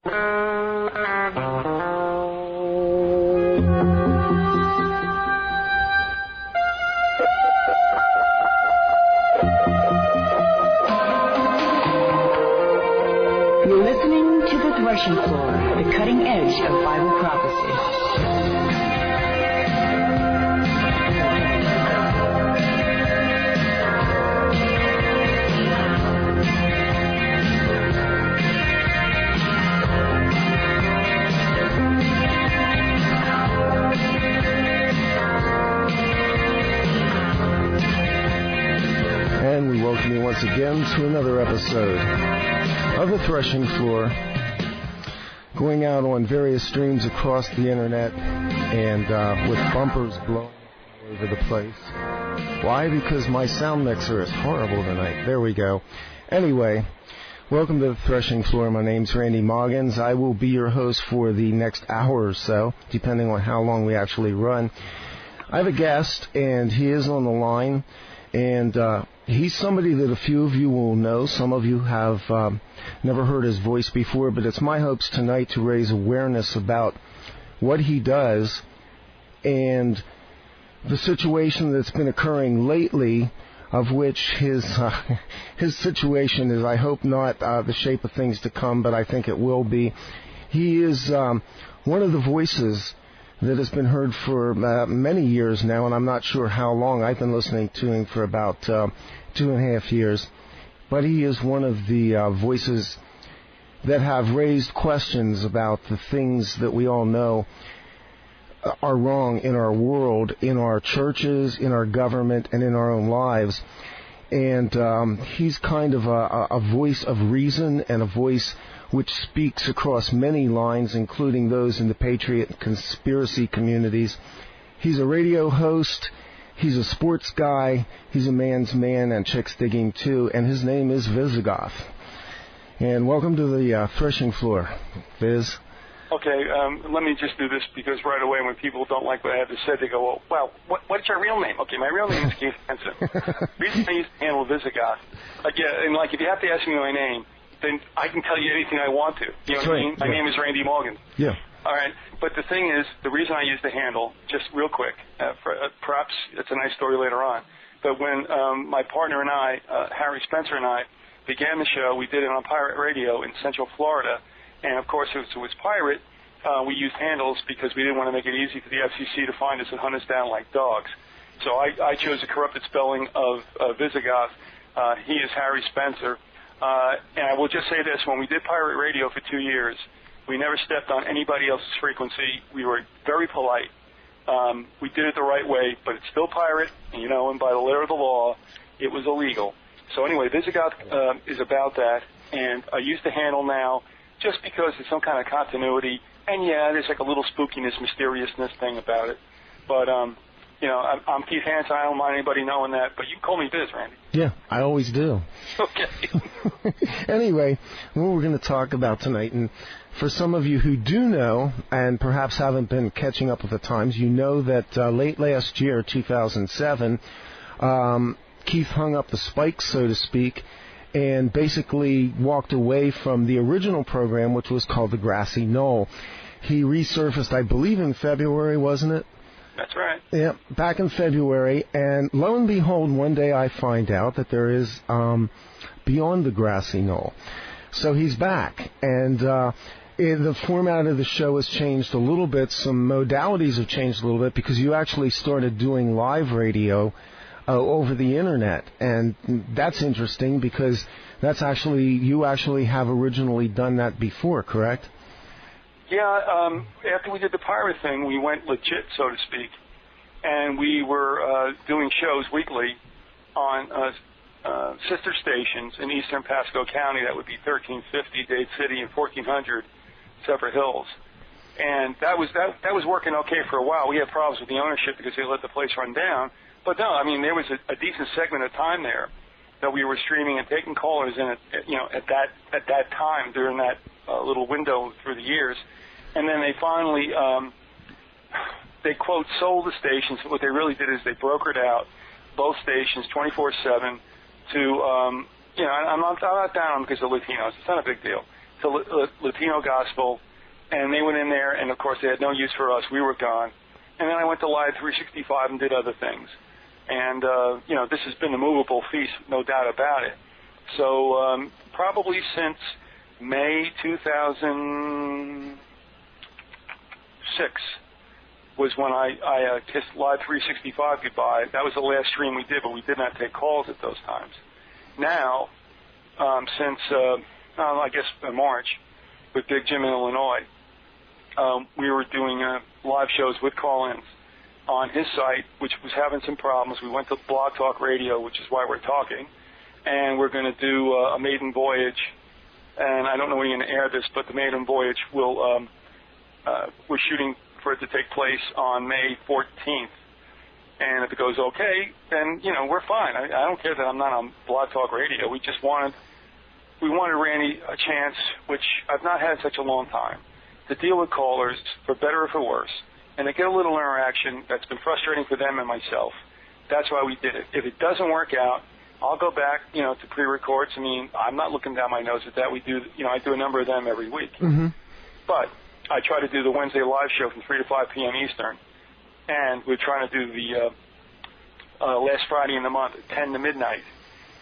You're listening to the Threshing Floor, the cutting edge of Bible prophecy. And we welcome you once again to another episode of the Threshing Floor, going out on various streams across the internet and with bumpers blowing all over the place. Why? Because my sound mixer is horrible tonight. There we go. Anyway, welcome to the Threshing Floor. My name's Randy Maughans. I will be your host for the next hour or so, depending on how long we actually run. I have a guest, and he is on the line, and he's somebody that a few of you will know. Some of you have never heard his voice before, but it's my hopes tonight to raise awareness about what he does and the situation that's been occurring lately, of which his situation is, I hope, not the shape of things to come, but I think it will be. He is one of the voices that has been heard for many years now, and I'm not sure how long. I've been listening to him for about 2.5 years. But he is one of the voices that have raised questions about the things that we all know are wrong in our world, in our churches, in our government, and in our own lives. And he's kind of a voice of reason and a voice which speaks across many lines, including those in the patriot and conspiracy communities. He's a radio host. He's a sports guy. He's a man's man and chicks digging too. And his name is Vyzygoth. And welcome to the Threshing Floor, Viz. Okay, let me just do this because right away when people don't like what I have to say, they go, well, what's your real name? Okay, my real name is Keith Hansen. The reason I used to handle Vyzygoth, again, and like if you have to ask me my name, then I can tell you anything I want to. You know what I mean? My name is Randy Maughans. Yeah. All right. But the thing is, the reason I use the handle, just real quick, perhaps it's a nice story later on, but when my partner and I, Harry Spencer and I, began the show, we did it on pirate radio in Central Florida, and of course it was pirate. We used handles because we didn't want to make it easy for the FCC to find us and hunt us down like dogs. So I chose a corrupted spelling of Vyzygoth. He is Harry Spencer. And I will just say this, when we did pirate radio for 2 years, we never stepped on anybody else's frequency. We were very polite. We did it the right way, but it's still pirate, and by the letter of the law, it was illegal. So anyway, Vyzygoth is about that, and I use the handle now just because there's some kind of continuity, and yeah, there's like a little spookiness, mysteriousness thing about it. But, I'm Keith Hansen. I don't mind anybody knowing that, but you can call me Biz, Randy. Yeah, I always do. Okay. Anyway, what we're going to talk about tonight, and for some of you who do know, and perhaps haven't been catching up with the times, you know that late last year, 2007, Keith hung up the spikes, so to speak, and basically walked away from the original program, which was called The Grassy Knoll. He resurfaced, I believe, in February, wasn't it? That's right. Yeah, back in February, and lo and behold, one day I find out that there is Beyond the Grassy Knoll. So he's back, and the format of the show has changed a little bit. Some modalities have changed a little bit because you actually started doing live radio over the internet, and that's interesting because you actually have originally done that before, correct? Yeah, after we did the pirate thing, we went legit, so to speak, and we were doing shows weekly on sister stations in eastern Pasco County. That would be 1350 Dade City and 1400 Zephyr Hills. And that was working okay for a while. We had problems with the ownership because they let the place run down. But no, I mean, there was a decent segment of time there that we were streaming and taking callers in at that time during that little window through the years. And then they finally, they quote, sold the stations. What they really did is they brokered out both stations 24/7 to, I'm not down on them because they're Latinos. It's not a big deal. to Latino Gospel, and they went in there, and of course they had no use for us. We were gone. And then I went to Live 365 and did other things. And, this has been a movable feast, no doubt about it. So probably since May 2006 was when I kissed Live 365 goodbye. That was the last stream we did, but we did not take calls at those times. Now, since, I guess March, with Big Jim in Illinois, we were doing live shows with call-ins on his site, which was having some problems. We went to Blog Talk Radio, which is why we're talking, and we're going to do a maiden voyage. And I don't know when you're going to air this, but the maiden voyage will we're shooting for it to take place on May 14th. And if it goes okay, then we're fine. I don't care that I'm not on Blog Talk Radio. We wanted Randy a chance, which I've not had in such a long time, to deal with callers for better or for worse, and to get a little interaction that's been frustrating for them and myself. That's why we did it. If it doesn't work out, I'll go back, to pre-records. I mean, I'm not looking down my nose at that. We do, I do a number of them every week. Mm-hmm. But I try to do the Wednesday live show from 3 to 5 p.m. Eastern, and we're trying to do the last Friday in the month, 10 to midnight,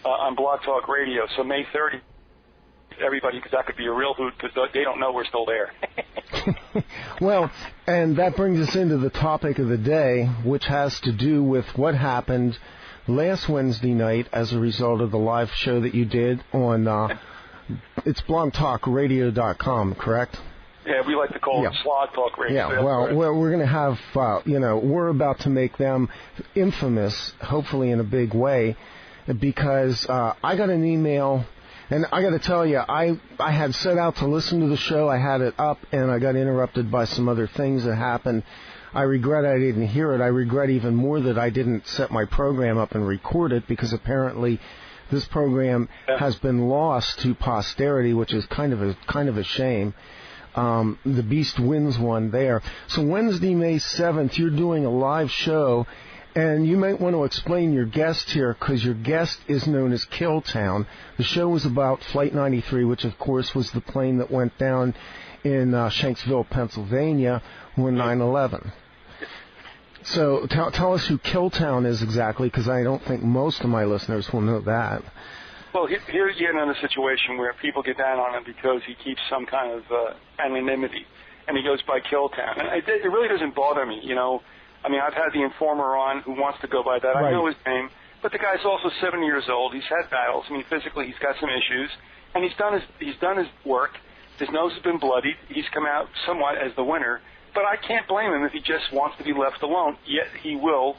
on Blog Talk Radio. So May 30th, everybody, because that could be a real hoot, because they don't know we're still there. Well, and that brings us into the topic of the day, which has to do with what happened last Wednesday night as a result of the live show that you did on, it's blogtalkradio.com, correct? Yeah, we like to call it Slog Talk Radio. Yeah, well, we're going to have, we're about to make them infamous, hopefully in a big way, because I got an email. And I got to tell you, I had set out to listen to the show. I had it up, and I got interrupted by some other things that happened. I regret I didn't hear it. I regret even more that I didn't set my program up and record it, because apparently this program has been lost to posterity, which is kind of a shame. The Beast wins one there. So Wednesday, May 7th, you're doing a live show. And you might want to explain your guest here, because your guest is known as Killtown. The show was about Flight 93, which, of course, was the plane that went down in Shanksville, Pennsylvania, on 9/11. So tell us who Killtown is exactly, because I don't think most of my listeners will know that. Well, here you get another situation where people get down on him because he keeps some kind of anonymity, and he goes by Killtown. And it really doesn't bother me, I mean, I've had the informer on who wants to go by that. Right. I know his name, but the guy's also 70 years old. He's had battles. I mean, physically, he's got some issues, and he's done his work. His nose has been bloodied. He's come out somewhat as the winner, but I can't blame him if he just wants to be left alone. Yet he will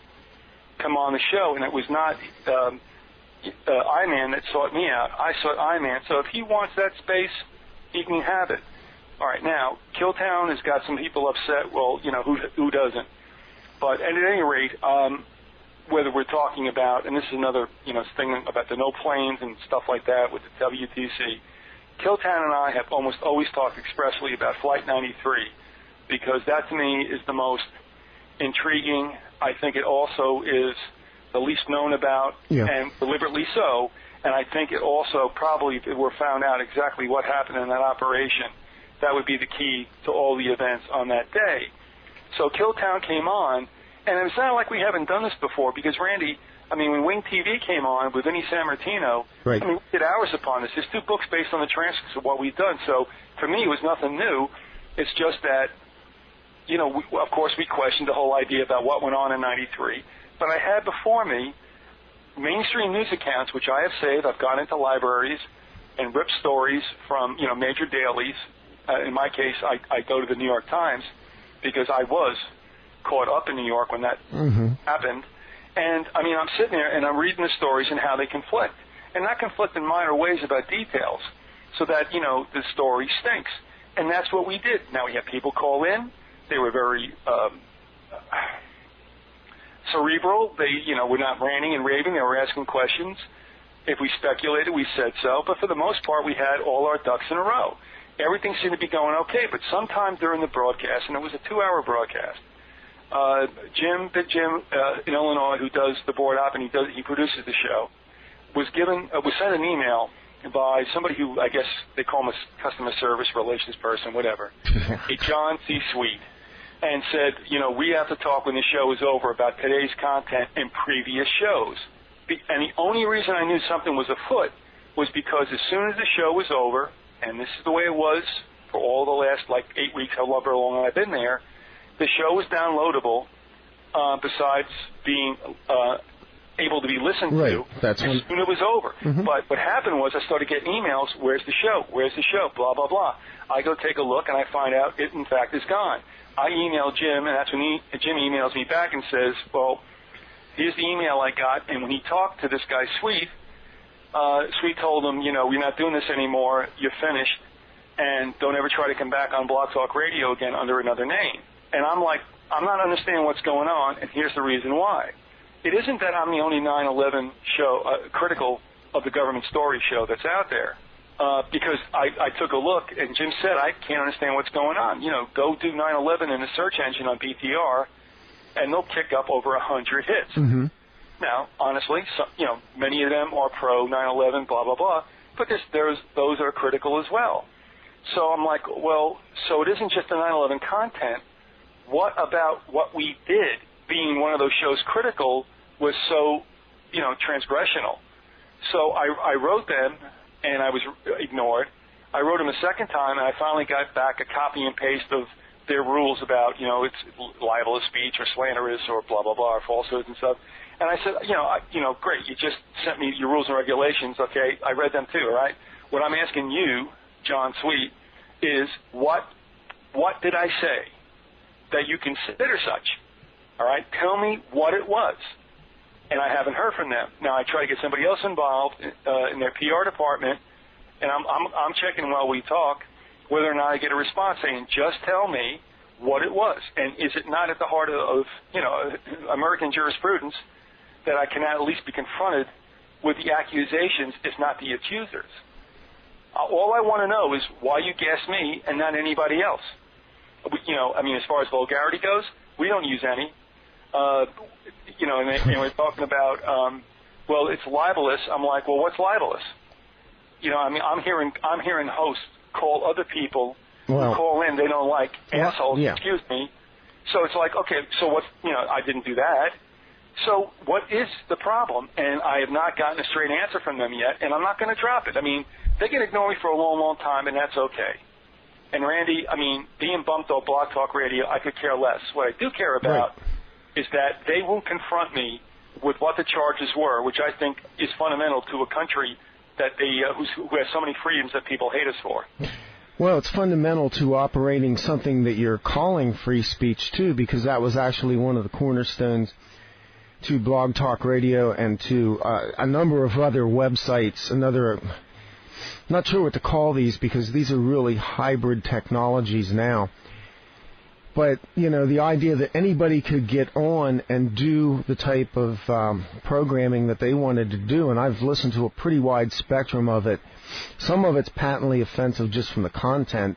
come on the show, and it was not I-Man that sought me out. I sought I-Man. So if he wants that space, he can have it. All right, now Killtown has got some people upset. Well, who doesn't? But at any rate, whether we're talking about, and this is another thing about the no planes and stuff like that with the WTC, Killtown and I have almost always talked expressly about Flight 93, because that to me is the most intriguing. I think it also is the least known about, and deliberately so. And I think it also probably, if it were found out exactly what happened in that operation, that would be the key to all the events on that day. So Killtown came on, and it sounded like we haven't done this before, because Randy, I mean, when Wing TV came on with Vinny Sammartino, right. I mean, we did hours upon this. There's 2 books based on the transcripts of what we've done. So for me, it was nothing new. It's just that, of course, we questioned the whole idea about what went on in 93. But I had before me mainstream news accounts, which I have saved. I've gone into libraries and ripped stories from, major dailies. In my case, I go to the New York Times, because I was caught up in New York when that happened. And, I mean, I'm sitting there and I'm reading the stories and how they conflict. And not conflict in minor ways about details, so that, the story stinks. And that's what we did. Now, we had people call in. They were very cerebral. They, were not ranting and raving. They were asking questions. If we speculated, we said so. But for the most part, we had all our ducks in a row. Everything seemed to be going okay, but sometime during the broadcast, and it was a 2-hour broadcast, Big Jim in Illinois, who does the board op and he produces the show, was sent an email by somebody who I guess they call him a customer service relations person, whatever, a John C. Sweet, and said, we have to talk when the show is over about today's content and previous shows. And the only reason I knew something was afoot was because as soon as the show was over, and this is the way it was for all the last 8 weeks, however long I've been there, the show was downloadable besides being able to be listened to as soon as it was over. Mm-hmm. But what happened was I started getting emails, where's the show, blah, blah, blah. I go take a look, and I find out it, in fact, is gone. I email Jim, and that's when Jim emails me back and says, well, here's the email I got. And when he talked to this guy, Sweet told him, we're not doing this anymore, you're finished, and don't ever try to come back on Blog Talk Radio again under another name. And I'm like, I'm not understanding what's going on, and here's the reason why. It isn't that I'm the only 9/11 show, critical of the government story show that's out there, because I took a look, and Jim said, I can't understand what's going on. Go do 9/11 in the search engine on BTR, and they'll kick up over 100 hits. Mm-hmm. Now, honestly, many of them are pro 9/11, blah, blah, blah, but those are critical as well. So I'm like, well, so it isn't just the 9/11 content. What about what we did, being one of those shows critical, was so, transgressional? So I wrote them, and I was ignored. I wrote them a second time, and I finally got back a copy and paste of their rules about, it's libelous speech or slanderous or blah, blah, blah, or falsehoods and stuff. And I said, great, you just sent me your rules and regulations. Okay, I read them too, all right? What I'm asking you, John Sweet, is what did I say that you consider such? All right, tell me what it was. And I haven't heard from them. Now I try to get somebody else involved in their PR department, and I'm checking while we talk whether or not I get a response saying, just tell me what it was. And is it not at the heart of American jurisprudence that I can at least be confronted with the accusations, if not the accusers? All I want to know is why you gassed me and not anybody else. As far as vulgarity goes, we don't use any. And we're talking about, it's libelous. I'm like, well, what's libelous? I'm hearing hosts call other people who call in they don't like assholes. Yeah. Excuse me. So it's like, okay, so what's I didn't do that. So what is the problem? And I have not gotten a straight answer from them yet, and I'm not going to drop it. They can ignore me for a long, long time, and that's okay. And Randy, being bumped off Blog Talk Radio, I could care less. What I do care about is that they won't confront me with what the charges were, which I think is fundamental to a country that who has so many freedoms that people hate us for. Well, it's fundamental to operating something that you're calling free speech, too, because that was actually one of the cornerstones to Blog Talk Radio and to a number of other websites, not sure what to call these because these are really hybrid technologies now. But, the idea that anybody could get on and do the type of programming that they wanted to do, and I've listened to a pretty wide spectrum of it. Some of it's patently offensive just from the content.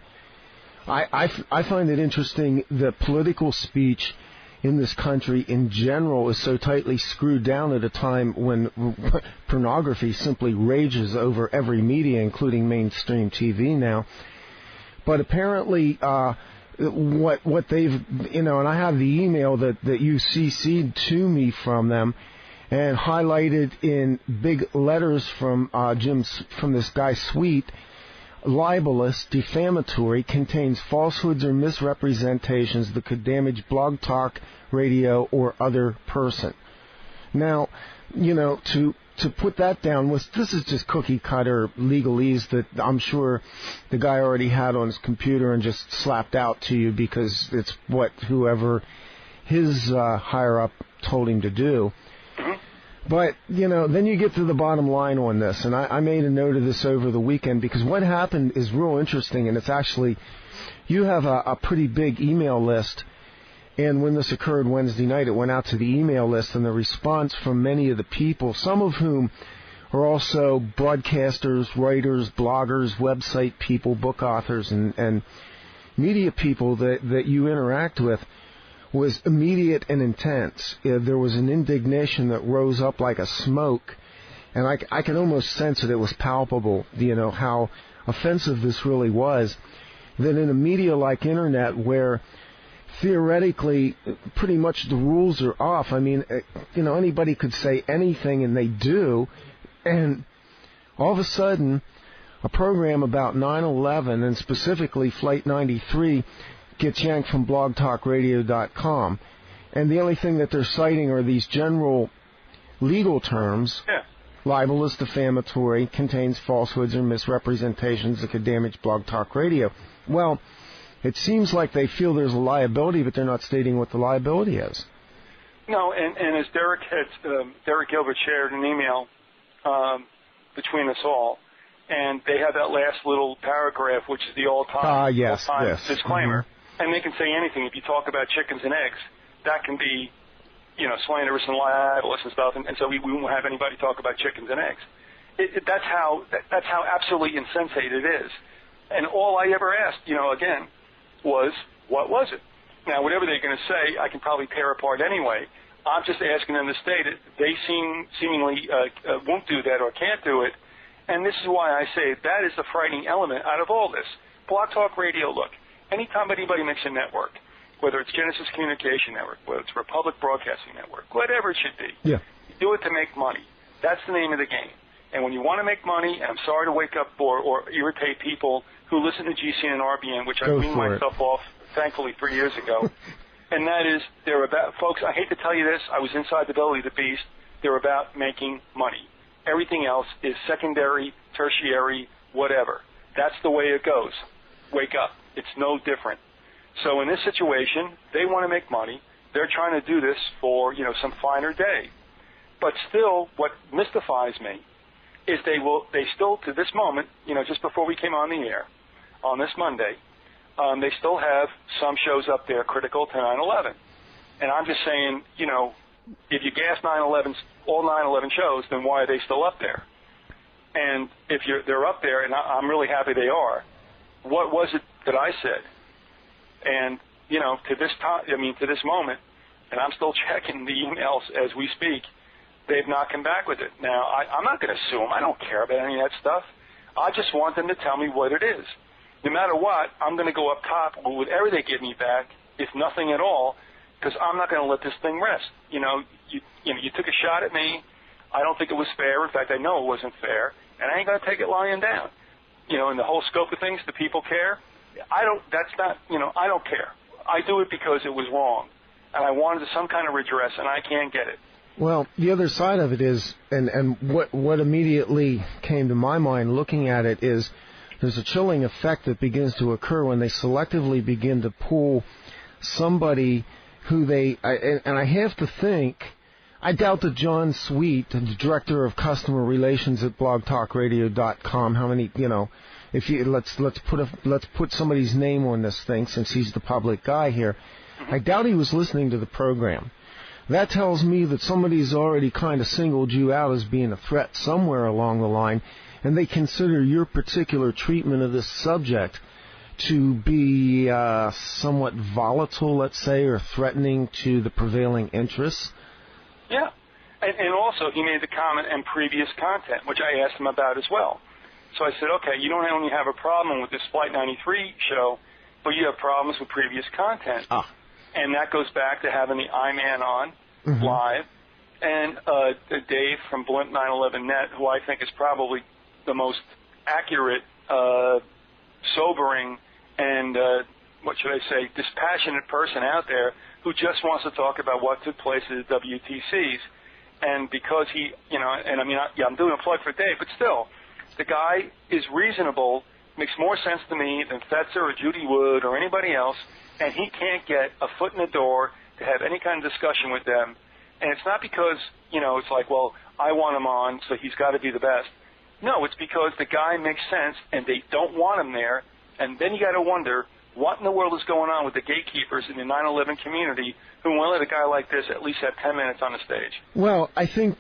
I find it interesting that political speech in this country in general is so tightly screwed down at a time when pornography simply rages over every media, including mainstream TV now. But apparently, what they've, and I have the email that you CC'd to me from them, and highlighted in big letters from this guy Sweet, libelous, defamatory, contains falsehoods or misrepresentations that could damage Blog Talk Radio or other person. Now, to put that down this is just cookie cutter legalese that I'm sure the guy already had on his computer and just slapped out to you because it's what whoever his higher up told him to do. But, then you get to the bottom line on this, and I made a note of this over the weekend because what happened is real interesting, and it's actually, you have a pretty big email list, and when this occurred Wednesday night, it went out to the email list, and the response from many of the people, some of whom are also broadcasters, writers, bloggers, website people, book authors, and media people that you interact with, was immediate and intense. There was an indignation that rose up like a smoke, and I can almost sense that it was palpable, how offensive this really was, that in a media like Internet where theoretically pretty much the rules are off. I mean, anybody could say anything, and they do, and all of a sudden a program about 9/11 and specifically Flight 93 gets yanked from blogtalkradio.com, and the only thing that they're citing are these general legal terms. Yeah. Libelous, defamatory, contains falsehoods or misrepresentations that could damage Blog Talk Radio. Well, it seems like they feel there's a liability, but they're not stating what the liability is. No, and as Derek Gilbert shared an email between us all, and they have that last little paragraph, which is the all-time disclaimer, and they can say anything. If you talk about chickens and eggs, that can be slanderous and libelous and stuff, and so we won't have anybody talk about chickens and eggs. That's how absolutely insensate it is. And all I ever asked, again, was, what was it? Now, whatever they're going to say, I can probably tear apart anyway. I'm just asking them to state it. They seemingly won't do that or can't do it, and this is why I say that is the frightening element out of all this. Blog Talk Radio, look, anytime anybody makes a network, whether it's Genesis Communication Network, whether it's Republic Broadcasting Network, whatever it should be. Yeah. You do it to make money. That's the name of the game. And when you want to make money, and I'm sorry to wake up or irritate people who listen to GCN and RBN, which I weaned myself off, thankfully, 3 years ago, and that is, they're about, folks, I hate to tell you this, I was inside the belly of the beast, they're about making money. Everything else is secondary, tertiary, whatever. That's the way it goes. Wake up. It's no different. So in this situation, they want to make money. They're trying to do this for, some finer day. But still, what mystifies me is they still, to this moment, just before we came on the air, on this Monday, they still have some shows up there critical to 9/11. And I'm just saying, if you gas 9/11's, all 9/11 shows, then why are they still up there? And if they're up there, and I'm really happy they are, what was it that I said? And, to this moment, and I'm still checking the emails as we speak, they've not come back with it. Now, I'm not going to sue them. I don't care about any of that stuff. I just want them to tell me what it is. No matter what, I'm going to go up top with whatever they give me back, if nothing at all, because I'm not going to let this thing rest. You took a shot at me. I don't think it was fair. In fact, I know it wasn't fair, and I ain't going to take it lying down. In the whole scope of things, do people care? I don't care. I do it because it was wrong, and I wanted some kind of redress, and I can't get it. Well, the other side of it is, and what immediately came to my mind looking at it is, there's a chilling effect that begins to occur when they selectively begin to pull somebody who I have to think, I doubt that John Sweet, the director of customer relations at blogtalkradio.com, how many, if you let's put somebody's name on this thing since he's the public guy here. I doubt he was listening to the program. That tells me that somebody's already kind of singled you out as being a threat somewhere along the line, and they consider your particular treatment of this subject to be somewhat volatile, let's say, or threatening to the prevailing interests. Yeah. And also, he made the comment and previous content, which I asked him about as well. So I said, okay, you don't only have a problem with this Flight 93 show, but you have problems with previous content. And that goes back to having the I-Man on live, and Dave from Blimp 9/11net, who I think is probably the most accurate, sobering, and dispassionate person out there who just wants to talk about what took place at the WTCs. And because he, I'm doing a plug for Dave, but still, the guy is reasonable, makes more sense to me than Fetzer or Judy Wood or anybody else, and he can't get a foot in the door to have any kind of discussion with them. And it's not because, it's like, well, I want him on, so he's got to be the best. No, it's because the guy makes sense, and they don't want him there, and then you got to wonder, what in the world is going on with the gatekeepers in the 9/11 community who won't let a guy like this at least have 10 minutes on the stage? Well, I think,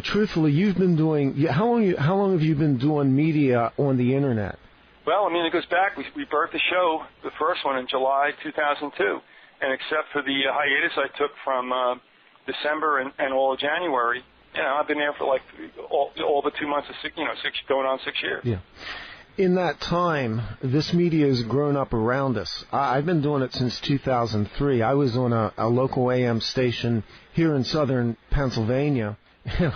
truthfully, you've been doing, how long have you been doing media on the Internet? Well, it goes back. We birthed the show, the first one, in July 2002. And except for the hiatus I took from December and all of January, I've been there for like all the 2 months of going on 6 years. Yeah. In that time, this media has grown up around us. I've been doing it since 2003. I was on a local AM station here in southern Pennsylvania, and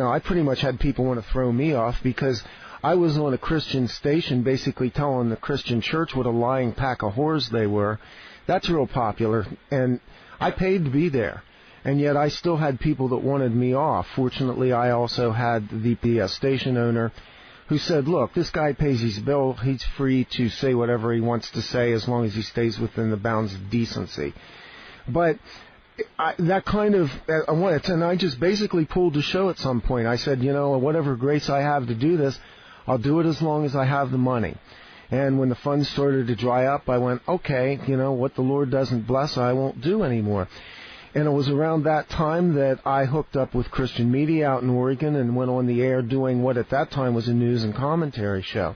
I pretty much had people want to throw me off because I was on a Christian station basically telling the Christian church what a lying pack of whores they were. That's real popular, and I paid to be there. And yet I still had people that wanted me off. Fortunately, I also had the station owner who said, look, this guy pays his bill. He's free to say whatever he wants to say as long as he stays within the bounds of decency. But that kind of, and I just basically pulled the show at some point. I said, whatever grace I have to do this, I'll do it as long as I have the money. And when the funds started to dry up, I went, okay, what the Lord doesn't bless, I won't do anymore. And it was around that time that I hooked up with Christian Media out in Oregon and went on the air doing what at that time was a news and commentary show.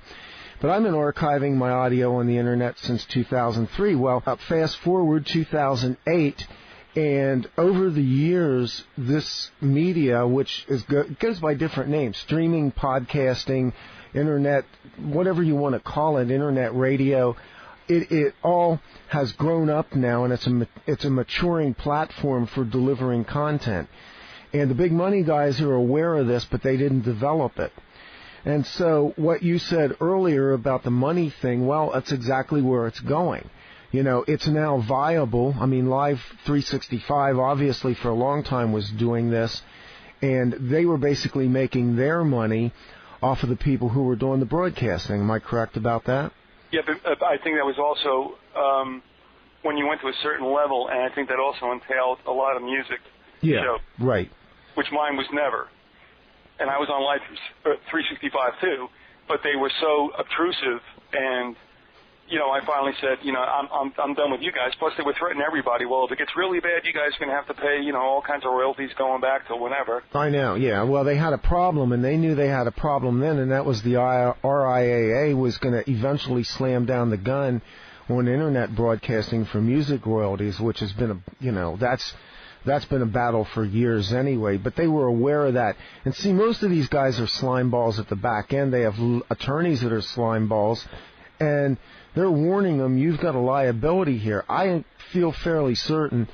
But I've been archiving my audio on the Internet since 2003. Well, fast forward 2008, and over the years, this media, which goes by different names, streaming, podcasting, Internet, whatever you want to call it, Internet radio, it all has grown up now, and it's a maturing platform for delivering content. And the big money guys are aware of this, but they didn't develop it. And so what you said earlier about the money thing, well, that's exactly where it's going. It's now viable. I mean, Live 365 obviously for a long time was doing this, and they were basically making their money off of the people who were doing the broadcasting. Am I correct about that? Yeah, but I think that was also when you went to a certain level, and I think that also entailed a lot of music. Yeah, show, right. Which mine was never. And I was on Live 365 too, but they were so obtrusive, and I finally said, I'm done with you guys. Plus, they were threatening everybody. Well, if it gets really bad, you guys are going to have to pay, all kinds of royalties going back to whenever. I know, yeah. Well, they had a problem, and they knew they had a problem then, and that was the RIAA was going to eventually slam down the gun on Internet broadcasting for music royalties, which has been, that's been a battle for years anyway. But they were aware of that. And see, most of these guys are slime balls at the back end. They have attorneys that are slime balls, and they're warning them, you've got a liability here. I feel fairly certain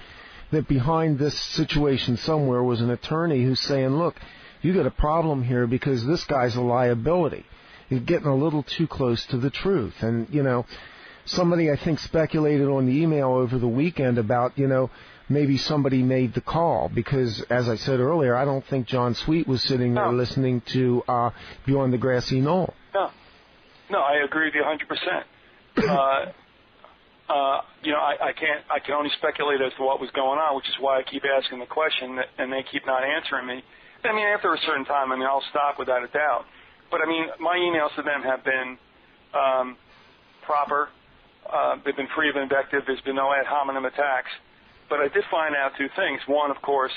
that behind this situation somewhere was an attorney who's saying, look, you got a problem here because this guy's a liability. You're getting a little too close to the truth. And, somebody I think speculated on the email over the weekend about, maybe somebody made the call because, as I said earlier, I don't think John Sweet was sitting there listening to Beyond the Grassy Knoll. No, I agree with you 100%. I can only speculate as to what was going on, which is why I keep asking the question, and they keep not answering me. I mean, after a certain time, I'll stop without a doubt. But, my emails to them have been proper. They've been free of invective. There's been no ad hominem attacks. But I did find out two things. One, of course,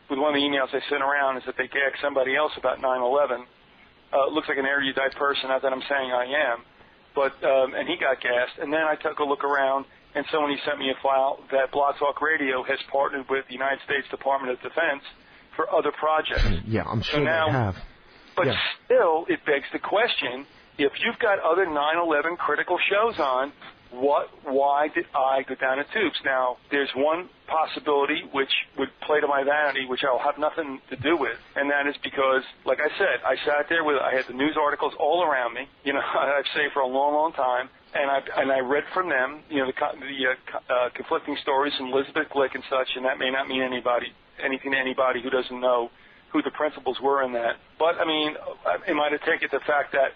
with one of the emails I sent around is that they gagged somebody else about 9/11. Looks like an erudite person, not that I'm saying I am. But and he got gassed. And then I took a look around, and somebody sent me a file that Blog Talk Radio has partnered with the United States Department of Defense for other projects. Yeah, I'm sure they have. But still, it begs the question, if you've got other 9/11 critical shows on, why did I go down the tubes? Now, there's one possibility which would play to my vanity, which I'll have nothing to do with, and that is because, like I said, I sat there I had the news articles all around me, I've saved for a long, long time, and I read from them, the conflicting stories from Elizabeth Glick and such, and that may not mean anything to anybody who doesn't know who the principals were in that. But, it might have taken the fact that,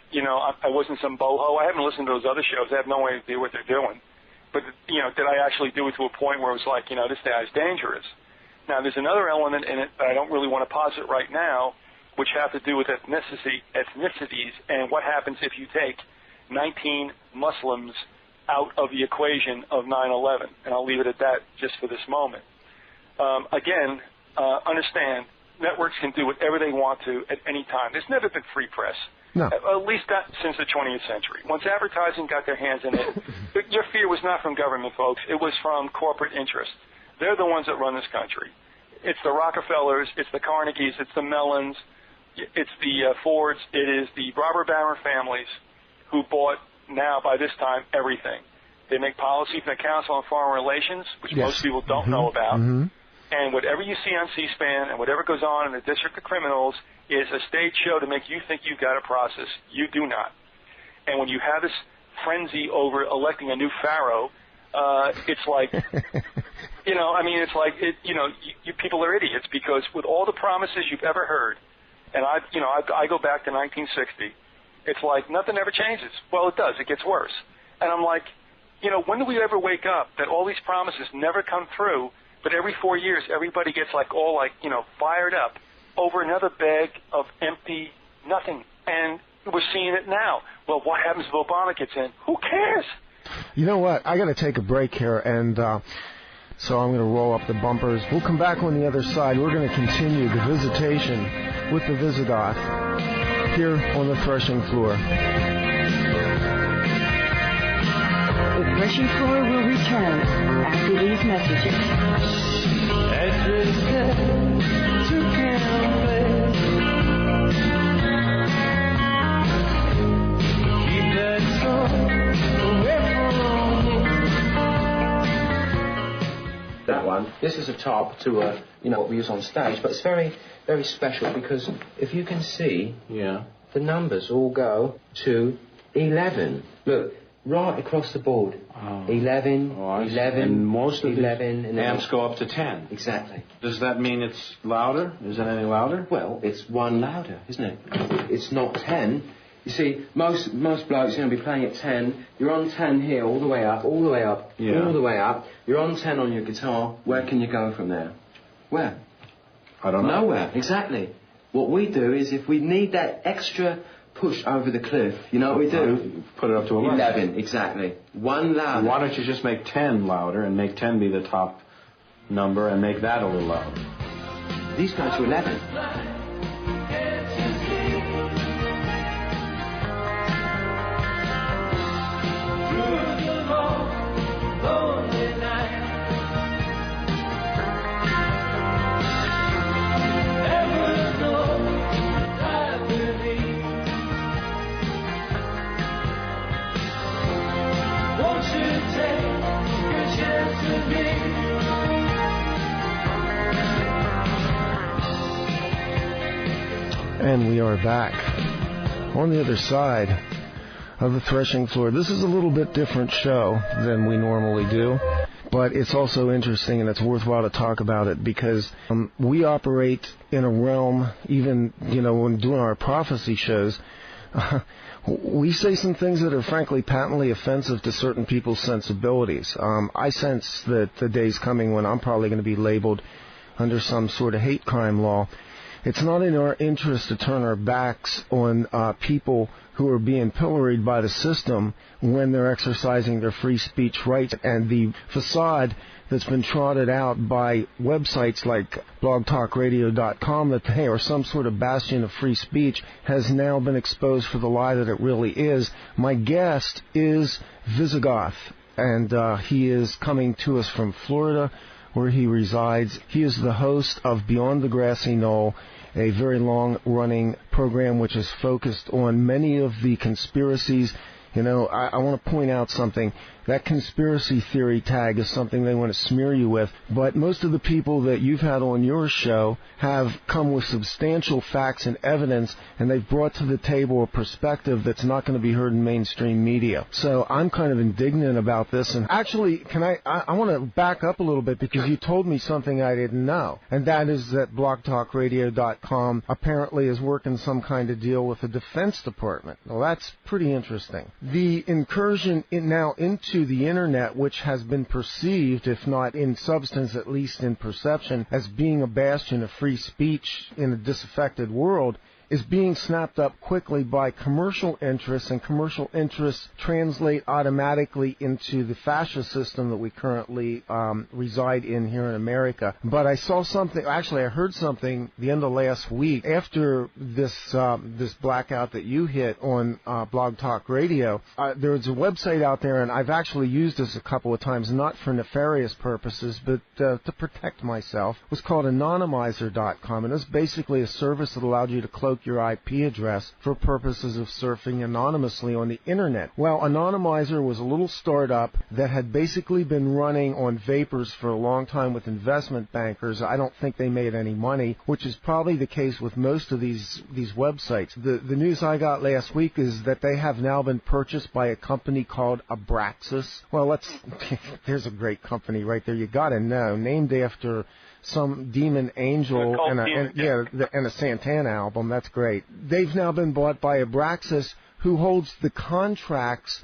I wasn't some boho. I haven't listened to those other shows. I have no idea what they're doing. But, did I actually do it to a point where it was like, this guy's dangerous? Now, there's another element in it that I don't really want to posit right now, which have to do with ethnicities and what happens if you take 19 Muslims out of the equation of 9/11. And I'll leave it at that just for this moment. Understand, networks can do whatever they want to at any time. There's never been free press. No. At least not since the 20th century. Once advertising got their hands in it, your fear was not from government, folks. It was from corporate interests. They're the ones that run this country. It's the Rockefellers, it's the Carnegies, it's the Mellons, it's the Fords, it is the robber baron families who bought, now by this time, everything. They make policy from the Council on Foreign Relations, which most people don't know about. And whatever you see on C-SPAN and whatever goes on in the District of Criminals is a stage show to make you think you've got a process. You do not. And when you have this frenzy over electing a new pharaoh, it's like, it's like, you people are idiots, because with all the promises you've ever heard, and I go back to 1960, it's like nothing ever changes. Well, it does. It gets worse. And I'm like, when do we ever wake up that all these promises never come through, but every 4 years everybody gets fired up over another bag of empty nothing? And we're seeing it now. Well, what happens if Obama gets in? Who cares? You know what? I got to take a break here, and so I'm going to roll up the bumpers. We'll come back on the other side. We're going to continue the visitation with the Vyzygoth here on the threshing floor. The threshing floor will return after these messages. That one. This is a top to what we use on stage, but it's very, very special because if you can see, the numbers all go to 11. Look, right across the board. 11, 11, and most of 11, the amps go up to 10. Exactly. Does that mean it's louder? Is it any louder? Well, it's one louder, isn't it? It's not 10. You see, most blokes are going to be playing at 10. You're on 10 here, all the way up, all the way up, all the way up. You're on 10 on your guitar. Where can you go from there? Where? I don't know. Nowhere, exactly. What we do is if we need that extra push over the cliff, you know what we do? Put it up to 11. 11, exactly. One louder. Why don't you just make 10 louder and make 10 be the top number and make that a little louder? These go to 11. And we are back on the other side of the threshing floor. This is a little bit different show than we normally do, but it's also interesting and it's worthwhile to talk about it because we operate in a realm, even, when doing our prophecy shows, we say some things that are frankly patently offensive to certain people's sensibilities. I sense that the day's coming when I'm probably going to be labeled under some sort of hate crime law. It's not in our interest to turn our backs on people who are being pilloried by the system when they're exercising their free speech rights. And the facade that's been trotted out by websites like blogtalkradio.com that they are some sort of bastion of free speech has now been exposed for the lie that it really is. My guest is Vyzygoth, and he is coming to us from Florida, where he resides. He is the host of Beyond the Grassy Knoll, a very long-running program which is focused on many of the conspiracies. I want to point out something. That conspiracy theory tag is something they want to smear you with, but most of the people that you've had on your show have come with substantial facts and evidence, and they've brought to the table a perspective that's not going to be heard in mainstream media. So I'm kind of indignant about this, and actually, I want to back up a little bit because you told me something I didn't know, and that is that blogtalkradio.com apparently is working some kind of deal with the Defense Department. Well, that's pretty interesting. The incursion now into the Internet, which has been perceived, if not in substance, at least in perception, as being a bastion of free speech in a disaffected world, is being snapped up quickly by commercial interests, and commercial interests translate automatically into the fascist system that we currently reside in here in America. But I saw something, actually I heard something the end of last week after this blackout that you hit on Blog Talk Radio. There was a website out there, and I've actually used this a couple of times, not for nefarious purposes, but to protect myself. It was called Anonymizer.com, and it's basically a service that allowed you to cloak your IP address for purposes of surfing anonymously on the internet. Well, Anonymizer was a little startup that had basically been running on vapors for a long time with investment bankers. I don't think they made any money, which is probably the case with most of these websites. The news I got last week is that they have now been purchased by a company called Abraxas. Well, there's a great company right there. You got to know, named after some demon angel and a Santana album. That's great. They've now been bought by Abraxas, who holds the contracts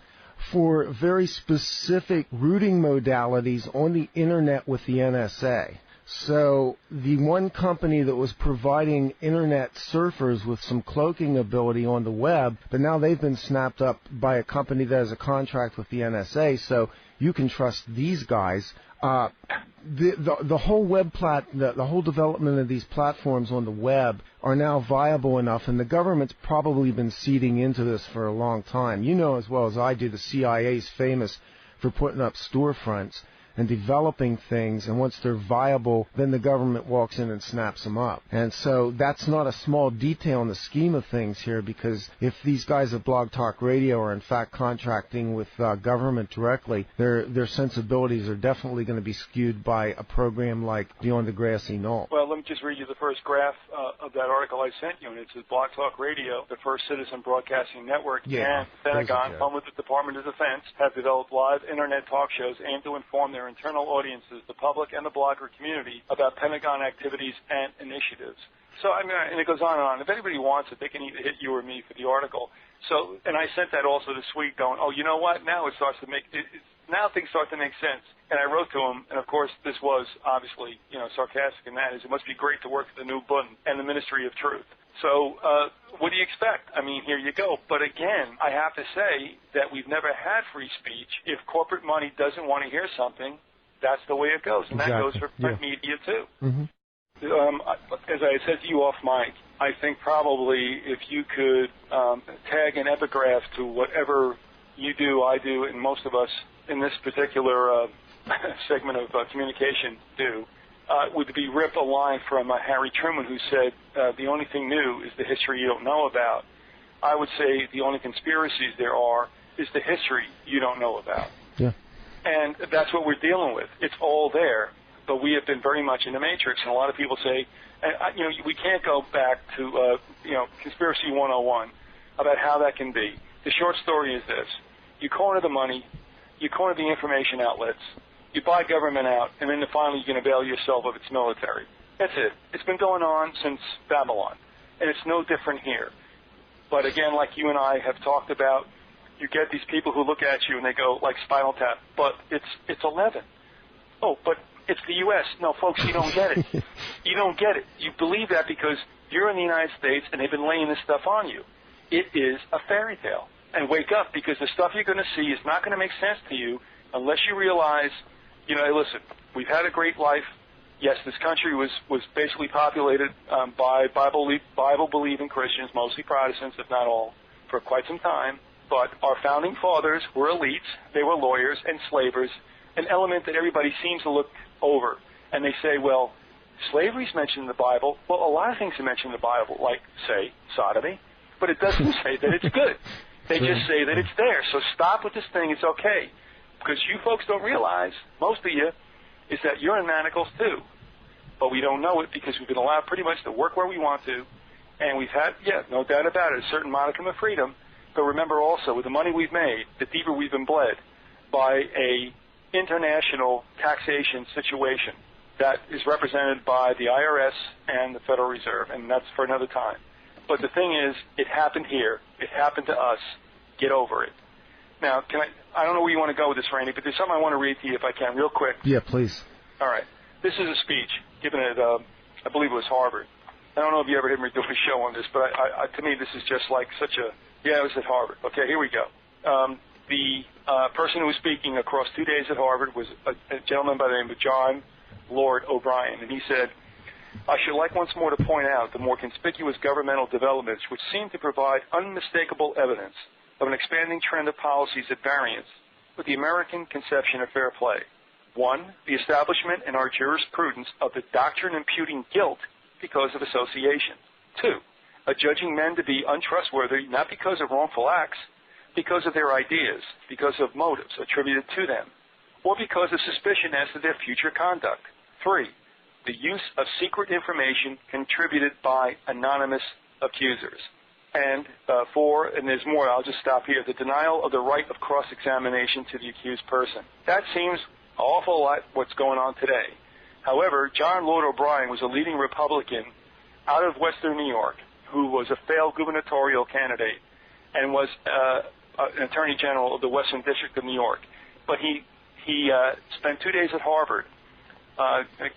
for very specific routing modalities on the internet with the NSA. So the one company that was providing internet surfers with some cloaking ability on the web, but now they've been snapped up by a company that has a contract with the NSA, so you can trust these guys. The whole the whole development of these platforms on the web are now viable enough, and the government's probably been seeding into this for a long time. You know as well as I do, the CIA's famous for putting up storefronts and developing things, and once they're viable, then the government walks in and snaps them up. And so that's not a small detail in the scheme of things here, because if these guys at Blog Talk Radio are in fact contracting with government directly, their sensibilities are definitely going to be skewed by a program like Beyond the Grassy Knoll. Well, let me just read you the first graph of that article I sent you, and it says Blog Talk Radio, the first citizen broadcasting network, and the Pentagon, along with the Department of Defense, have developed live internet talk shows aimed to inform their internal audiences, the public and the blogger community, about Pentagon activities and initiatives. So, I mean, and it goes on and on. If anybody wants it, they can either hit you or me for the article. So, and I sent that also this week going, oh, you know what? Now it starts to make, now things start to make sense. And I wrote to him, and of course this was obviously, sarcastic, and that is, it must be great to work for the new Bund and the Ministry of Truth. So what do you expect? I mean, here you go. But again, I have to say that we've never had free speech. If corporate money doesn't want to hear something, that's the way it goes. And that goes for print media, too. Mm-hmm. As I said to you off mic, I think probably if you could tag an epigraph to whatever you do, I do, and most of us in this particular segment of communication do, would be rip a line from Harry Truman, who said, the only thing new is the history you don't know about. I would say the only conspiracies there are is the history you don't know about. Yeah. And that's what we're dealing with. It's all there, but we have been very much in the matrix. And a lot of people say, we can't go back to, Conspiracy 101 about how that can be. The short story is this. You corner the money, you corner the information outlets, you buy government out, and then finally you can avail yourself of its military. That's it. It's been going on since Babylon, and it's no different here. But again, like you and I have talked about, you get these people who look at you and they go like Spinal Tap, but it's 11. Oh, but it's the U.S. No, folks, you don't get it. You don't get it. You believe that because you're in the United States and they've been laying this stuff on you. It is a fairy tale. And wake up, because the stuff you're going to see is not going to make sense to you unless you realize, hey, listen, we've had a great life. Yes, this country was basically populated by Bible-believing Christians, mostly Protestants, if not all, for quite some time. But our founding fathers were elites. They were lawyers and slavers, an element that everybody seems to look over. And they say, well, slavery's mentioned in the Bible. Well, a lot of things are mentioned in the Bible, like, say, sodomy. But it doesn't say that it's good. They just say that it's there. So stop with this thing. It's okay. Because you folks don't realize, most of you, is that you're in manacles too. But we don't know it because we've been allowed pretty much to work where we want to. And we've had, no doubt about it, a certain modicum of freedom. But remember also, with the money we've made, the deeper we've been bled by a international taxation situation that is represented by the IRS and the Federal Reserve. And that's for another time. But the thing is, it happened here. It happened to us. Get over it. Now, I don't know where you want to go with this, Randy, but there's something I want to read to you if I can, real quick. Yeah, please. All right. This is a speech given at, I believe it was Harvard. I don't know if you ever heard me do a show on this, but to me this is just like such a, yeah, it was at Harvard. Okay, here we go. The person who was speaking across 2 days at Harvard was a gentleman by the name of John Lord O'Brien, and he said, I should like once more to point out the more conspicuous governmental developments which seem to provide unmistakable evidence of an expanding trend of policies at variance with the American conception of fair play. 1, the establishment in our jurisprudence of the doctrine imputing guilt because of association. 2, adjudging men to be untrustworthy not because of wrongful acts, because of their ideas, because of motives attributed to them, or because of suspicion as to their future conduct. 3, the use of secret information contributed by anonymous accusers. And 4, and there's more, I'll just stop here, the denial of the right of cross-examination to the accused person. That seems an awful lot what's going on today. However, John Lord O'Brien was a leading Republican out of Western New York who was a failed gubernatorial candidate and was an attorney general of the Western District of New York. But he spent 2 days at Harvard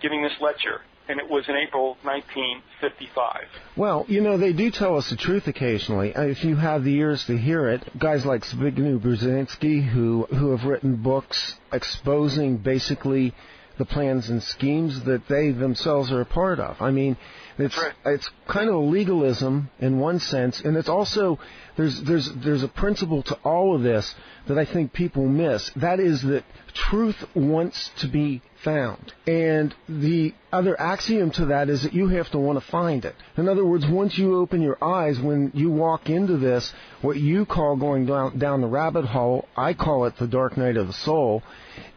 giving this lecture, and it was in April 1955. Well, you know, they do tell us the truth occasionally. If you have the ears to hear it, guys like Zbigniew Brzezinski, who have written books exposing basically the plans and schemes that they themselves are a part of. I mean, it's kind of legalism in one sense, and it's also there's a principle to all of this that I think people miss. That is that truth wants to be found, and the other axiom to that is that you have to want to find it. In other words, once you open your eyes, when you walk into this, what you call going down the rabbit hole, I call it the dark night of the soul,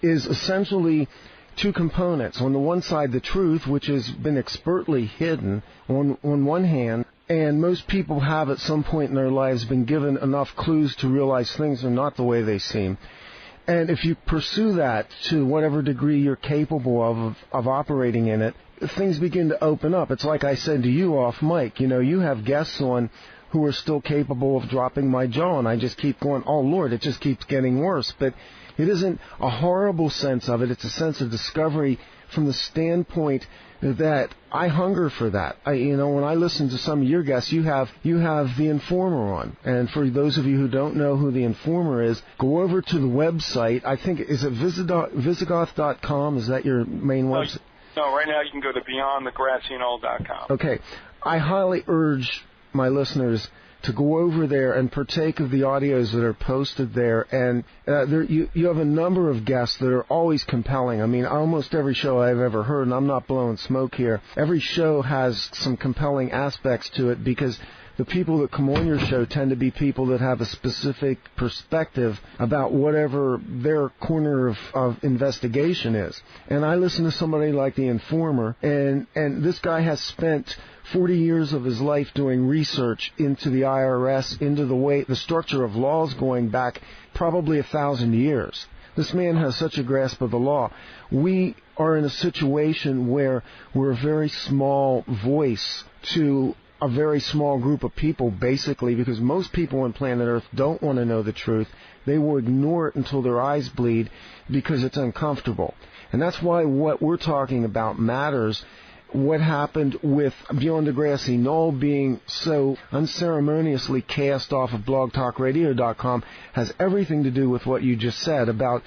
is essentially two components. On the one side, the truth, which has been expertly hidden on one hand, and most people have at some point in their lives been given enough clues to realize things are not the way they seem. And if you pursue that to whatever degree you're capable of operating in it, things begin to open up. It's like I said to you off mic, you know, you have guests on who are still capable of dropping my jaw, and I just keep going, oh Lord, it just keeps getting worse. But it isn't a horrible sense of it. It's a sense of discovery from the standpoint that I hunger for that. When I listen to some of your guests, you have the Informer on. And for those of you who don't know who the Informer is, go over to the website. I think, is it Vyzygoth.com? Is that your main website? No, right now you can go to beyondthegrassyandold.com. Okay. I highly urge my listeners to go over there and partake of the audios that are posted there. And you have a number of guests that are always compelling. I mean, almost every show I've ever heard, and I'm not blowing smoke here, every show has some compelling aspects to it because the people that come on your show tend to be people that have a specific perspective about whatever their corner of investigation is. And I listen to somebody like the Informer, and this guy has spent 40 years of his life doing research into the IRS, into the structure of laws going back probably 1,000 years. This man has such a grasp of the law. We are in a situation where we're a very small voice to a very small group of people, basically, because most people on planet Earth don't want to know the truth. They will ignore it until their eyes bleed because it's uncomfortable. And that's why what we're talking about matters. What happened with Beyond the Grassy Knoll being so unceremoniously cast off of blogtalkradio.com has everything to do with what you just said about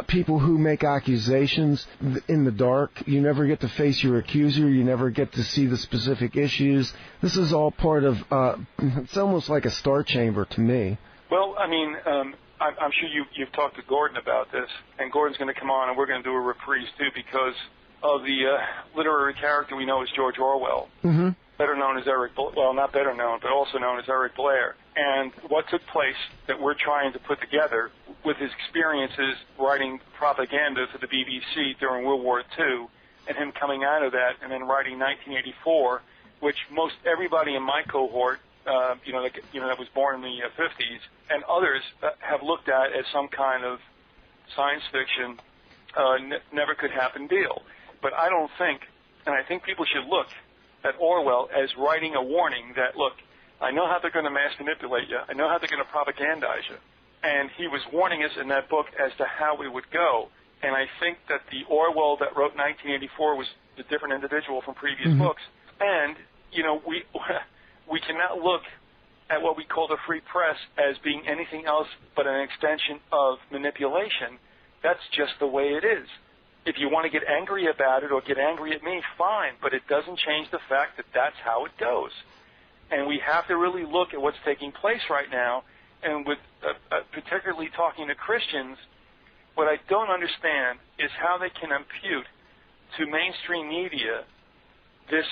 people who make accusations in the dark. You never get to face your accuser. You never get to see the specific issues. This is all part of, it's almost like a star chamber to me. Well, I mean, I'm sure you've talked to Gordon about this, and Gordon's going to come on, and we're going to do a reprise, too, because of the literary character we know as George Orwell, better known as not better known, but also known as Eric Blair. And what took place that we're trying to put together with his experiences writing propaganda for the BBC during World War II, and him coming out of that and then writing 1984, which most everybody in my cohort, that was born in the 50s, and others have looked at as some kind of science fiction, never could happen deal. But I don't think, and I think people should look at Orwell as writing a warning that, look, I know how they're going to mass manipulate you. I know how they're going to propagandize you. And he was warning us in that book as to how we would go. And I think that the Orwell that wrote 1984 was a different individual from previous books. And, we cannot look at what we call the free press as being anything else but an extension of manipulation. That's just the way it is. If you want to get angry about it or get angry at me, fine, but it doesn't change the fact that that's how it goes. And we have to really look at what's taking place right now, and with particularly talking to Christians, what I don't understand is how they can impute to mainstream media this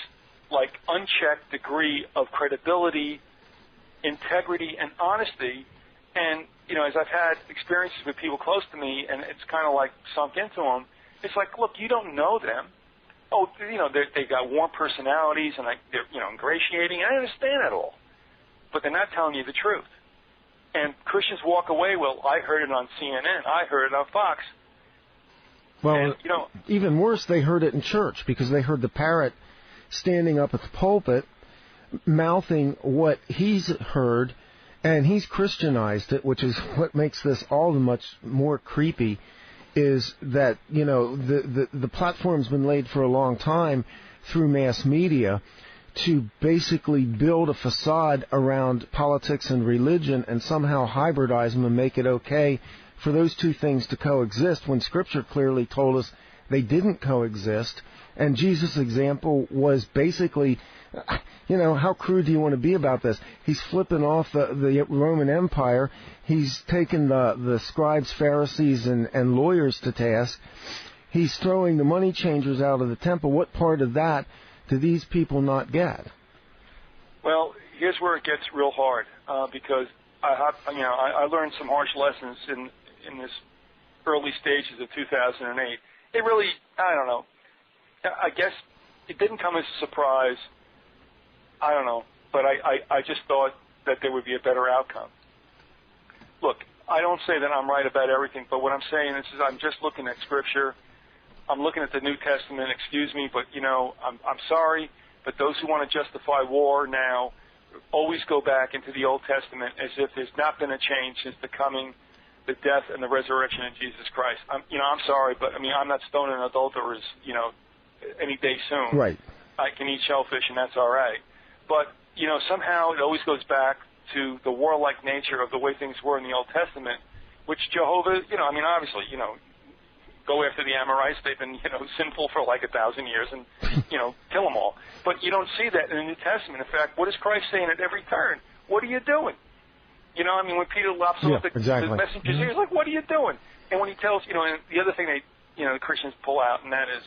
unchecked degree of credibility, integrity, and honesty. And as I've had experiences with people close to me, and it's kind of sunk into them, it's like, look, you don't know them. Oh, they've got warm personalities, and they're ingratiating, and I understand that all. But they're not telling you the truth. And Christians walk away, well, I heard it on CNN, I heard it on Fox. Well, and, even worse, they heard it in church, because they heard the parrot standing up at the pulpit mouthing what he's heard, and he's Christianized it, which is what makes this all the much more creepy, is that, the platform's been laid for a long time through mass media to basically build a facade around politics and religion and somehow hybridize them and make it okay for those two things to coexist, when Scripture clearly told us they didn't coexist. And Jesus' example was basically, how crude do you want to be about this? He's flipping off the Roman Empire. He's taken the scribes, Pharisees, and lawyers to task. He's throwing the money changers out of the temple. What part of that do these people not get? Well, here's where it gets real hard, because I learned some harsh lessons in this early stages of 2008. It really, I don't know. I guess it didn't come as a surprise. I don't know, but I just thought that there would be a better outcome. Look, I don't say that I'm right about everything, but what I'm saying is I'm just looking at Scripture. I'm looking at the New Testament. Excuse me, but I'm sorry, but those who want to justify war now always go back into the Old Testament as if there's not been a change since the coming, the death, and the resurrection of Jesus Christ. I'm sorry, but I'm not stoning adulterers, any day soon. Right. I can eat shellfish, and that's all right. But, somehow it always goes back to the warlike nature of the way things were in the Old Testament, which Jehovah, obviously, go after the Amorites. They've been, sinful for 1,000 years and, kill them all. But you don't see that in the New Testament. In fact, what is Christ saying at every turn? What are you doing? When Peter lops off the messengers, he's like, what are you doing? And when he tells, and the other thing the Christians pull out, and that is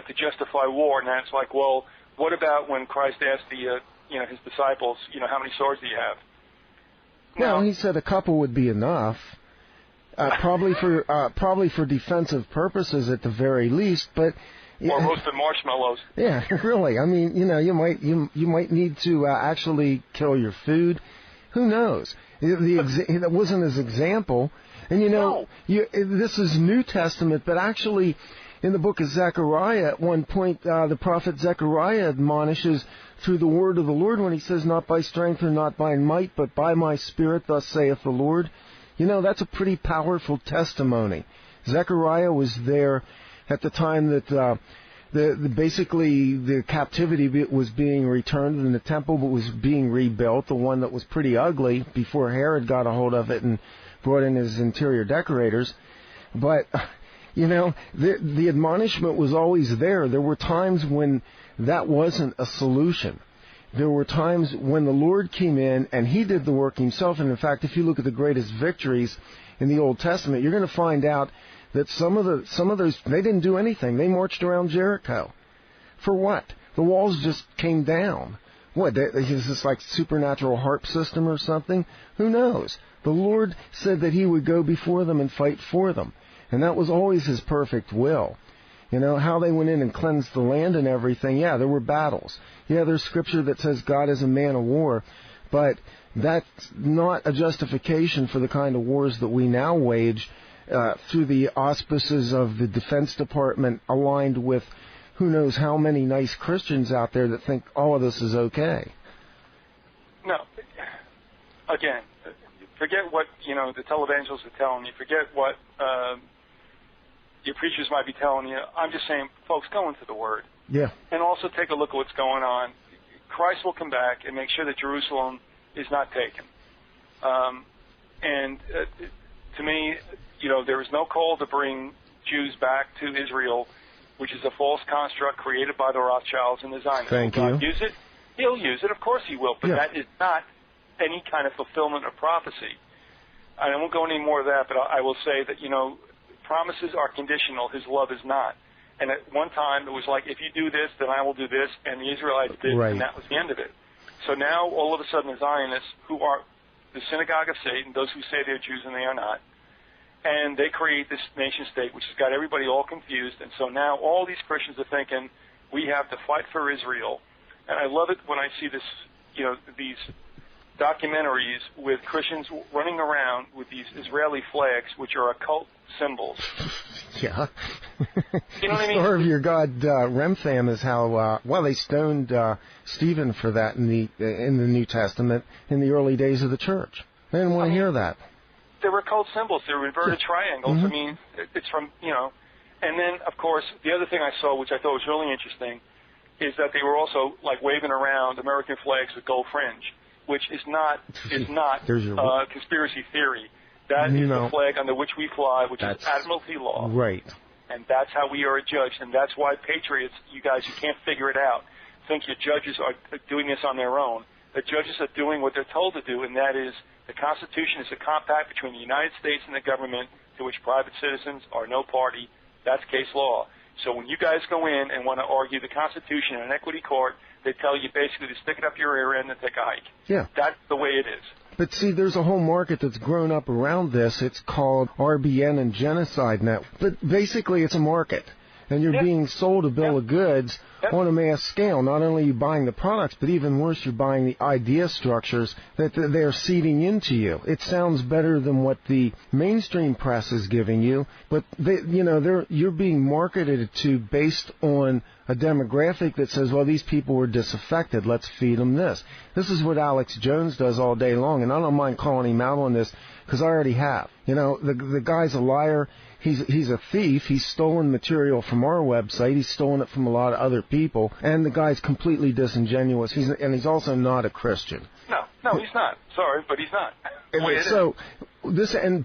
to justify war, and that's like, well, what about when Christ asked his disciples, how many swords do you have? Well, he said a couple would be enough. Probably for defensive purposes at the very least, but or roasted marshmallows. Yeah, really. You might need to actually kill your food. Who knows? That wasn't his example. And this is New Testament, but actually, in the book of Zechariah, at one point, the prophet Zechariah admonishes through the word of the Lord when he says, "Not by strength or not by might, but by my Spirit, thus saith the Lord." That's a pretty powerful testimony. Zechariah was there at the time that basically the captivity was being returned and the temple was being rebuilt, the one that was pretty ugly before Herod got a hold of it and brought in his interior decorators. But, the admonishment was always there. There were times when that wasn't a solution. There were times when the Lord came in and He did the work Himself. And in fact, if you look at the greatest victories in the Old Testament, you're going to find out that some of those, they didn't do anything. They marched around Jericho. For what? The walls just came down. What, is this like supernatural harp system or something? Who knows? The Lord said that He would go before them and fight for them. And that was always His perfect will. How they went in and cleansed the land and everything. Yeah, there were battles. Yeah, there's scripture that says God is a man of war. But that's not a justification for the kind of wars that we now wage through the auspices of the Defense Department, aligned with who knows how many nice Christians out there that think all of this is okay. No. Again, forget what, the televangelists are telling you. Forget what your preachers might be telling you. I'm just saying, folks, go into the Word. Yeah. And also take a look at what's going on. Christ will come back and make sure that Jerusalem is not taken. To me, there is no call to bring Jews back to Israel, which is a false construct created by the Rothschilds and the Zionists. Thank you. Will God use it? He'll use it. Of course he will. But that is not any kind of fulfillment of prophecy. I won't go any more of that, but I will say that, promises are conditional. His love is not. And at one time, it was like, if you do this, then I will do this. And the Israelites did, and that was the end of it. So now, all of a sudden, the Zionists, who are the synagogue of Satan, those who say they're Jews and they are not, and they create this nation-state, which has got everybody all confused. And so now all these Christians are thinking, we have to fight for Israel. And I love it when I see this, these documentaries with Christians running around with these Israeli flags, which are occult symbols. Yeah. You know what I mean? The story of your god Ramsey is how they stoned Stephen for that in the New Testament in the early days of the church. They didn't want to hear that. They were occult symbols. They were inverted triangles. Mm-hmm. I mean, it's from And then, of course, the other thing I saw, which I thought was really interesting, is that they were also like waving around American flags with gold fringe, which is not conspiracy theory. That is the flag under which we fly, which is Admiralty law. Right. And that's how we are judged. And that's why patriots, you guys who can't figure it out, think your judges are doing this on their own. The judges are doing what they're told to do, and that is the Constitution is a compact between the United States and the government to which private citizens are no party. That's case law. So when you guys go in and want to argue the Constitution in an equity court, they tell you basically to stick it up your rear end and take a hike. Yeah. That's the way it is. But see, there's a whole market that's grown up around this. It's called RBN and Genocide Net. But basically, it's a market. And you're being sold a bill of goods on a mass scale. Not only are you buying the products, but even worse, you're buying the idea structures that they're seeding into you. It sounds better than what the mainstream press is giving you, but you're being marketed to based on a demographic that says, well, these people were disaffected. Let's feed them this. This is what Alex Jones does all day long, and I don't mind calling him out on this because I already have. The guy's a liar. He's a thief. He's stolen material from our website. He's stolen it from a lot of other people. And the guy's completely disingenuous. He's also not a Christian. No, he's not. Sorry, but he's not.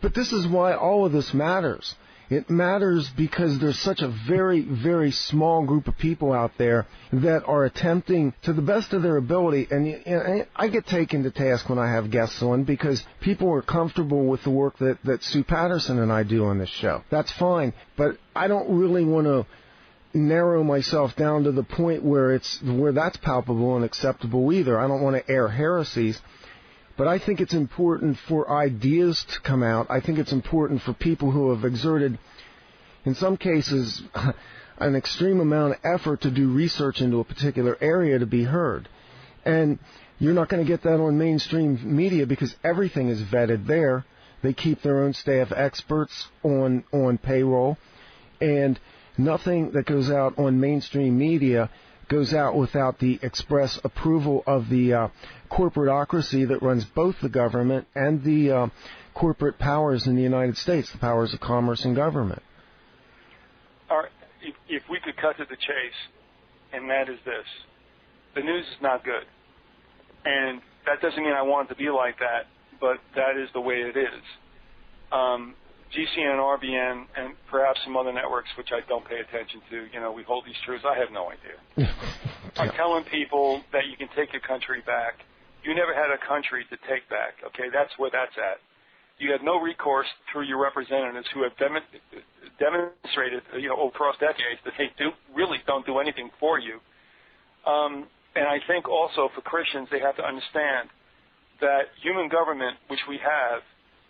But this is why all of this matters. It matters because there's such a very, very small group of people out there that are attempting to the best of their ability. And I get taken to task when I have guests on because people are comfortable with the work that Sue Patterson and I do on this show. That's fine. But I don't really want to narrow myself down to the point where that's palpable and acceptable either. I don't want to air heresies. But I think it's important for ideas to come out. I think it's important for people who have exerted, in some cases, an extreme amount of effort to do research into a particular area to be heard. And you're not going to get that on mainstream media because everything is vetted there. They keep their own staff experts on payroll. And nothing that goes out on mainstream media goes out without the express approval of the corporatocracy that runs both the government and the corporate powers in the United States, the powers of commerce and government. All right, if we could cut to the chase, and that is this. The news is not good. And that doesn't mean I want it to be like that, but that is the way it is. GCN and RBN and perhaps some other networks, which I don't pay attention to, we hold these truths. I have no idea. I'm telling people that you can take your country back. You never had a country to take back, okay? That's where that's at. You have no recourse through your representatives who have demonstrated, across decades that they really don't do anything for you. And I think also for Christians, they have to understand that human government, which we have,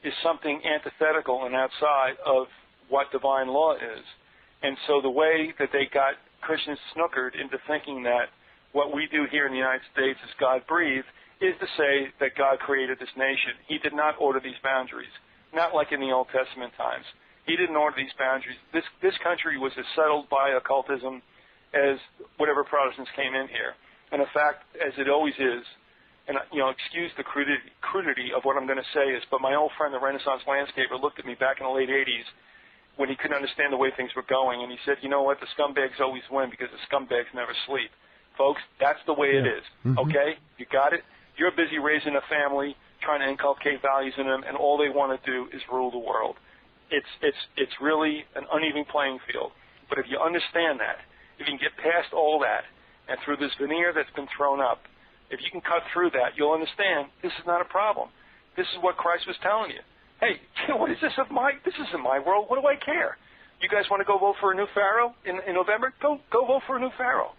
is something antithetical and outside of what divine law is. And so the way that they got Christians snookered into thinking that what we do here in the United States is God-breathed is to say that God created this nation. He did not order these boundaries, not like in the Old Testament times. He didn't order these boundaries. This country was as settled by occultism as whatever Protestants came in here. And in fact, as it always is, and, excuse the crudity of what I'm going to say is, but my old friend, the Renaissance landscaper, looked at me back in the late 80s when he couldn't understand the way things were going, and he said, you know what, the scumbags always win because the scumbags never sleep. Folks, that's the way it is, okay? You got it? You're busy raising a family, trying to inculcate values in them, and all they want to do is rule the world. It's really an uneven playing field. But if you understand that, if you can get past all that, and through this veneer that's been thrown up, if you can cut through that, you'll understand this is not a problem. This is what Christ was telling you. Hey, what is this of my? This isn't my world. What do I care? You guys want to go vote for a new pharaoh in November? Go vote for a new pharaoh.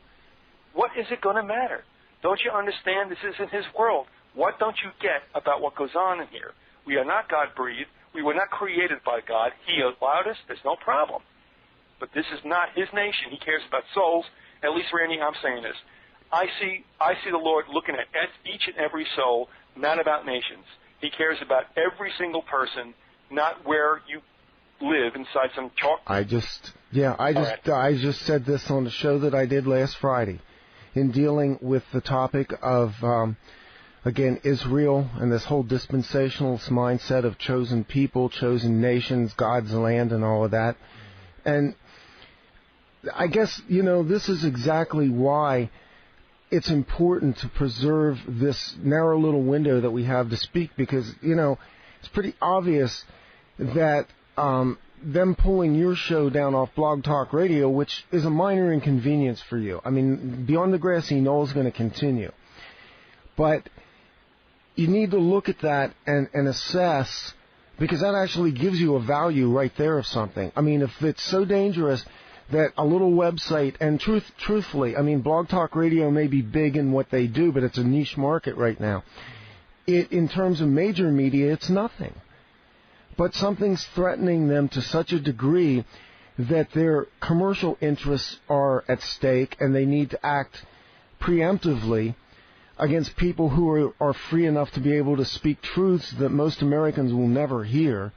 What is it going to matter? Don't you understand this isn't his world? What don't you get about what goes on in here? We are not God-breathed. We were not created by God. He allowed us. There's no problem. But this is not his nation. He cares about souls. At least, Randy, I'm saying this. I see the Lord looking at each and every soul, not about nations. He cares about every single person, not where you live inside some chalk. I just said this on the show that I did last Friday in dealing with the topic of, again, Israel and this whole dispensationalist mindset of chosen people, chosen nations, God's land and all of that. And I guess, this is exactly why it's important to preserve this narrow little window that we have to speak, because, it's pretty obvious that them pulling your show down off Blog Talk Radio, which is a minor inconvenience for you. I mean, Beyond the Grassy Knoll is going to continue. But you need to look at that and assess, because that actually gives you a value right there of something. I mean, if it's so dangerous that a little website, and truthfully, I mean, Blog Talk Radio may be big in what they do, but it's a niche market right now. In terms of major media, it's nothing. But something's threatening them to such a degree that their commercial interests are at stake, and they need to act preemptively against people who are free enough to be able to speak truths that most Americans will never hear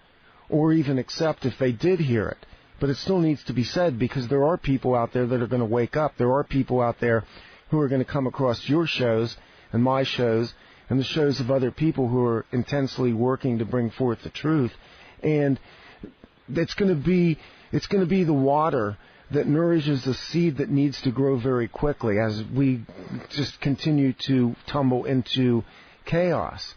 or even accept if they did hear it. But it still needs to be said, because there are people out there that are going to wake up. There are people out there who are going to come across your shows and my shows and the shows of other people who are intensely working to bring forth the truth. And it's going to be the water that nourishes the seed that needs to grow very quickly as we just continue to tumble into chaos.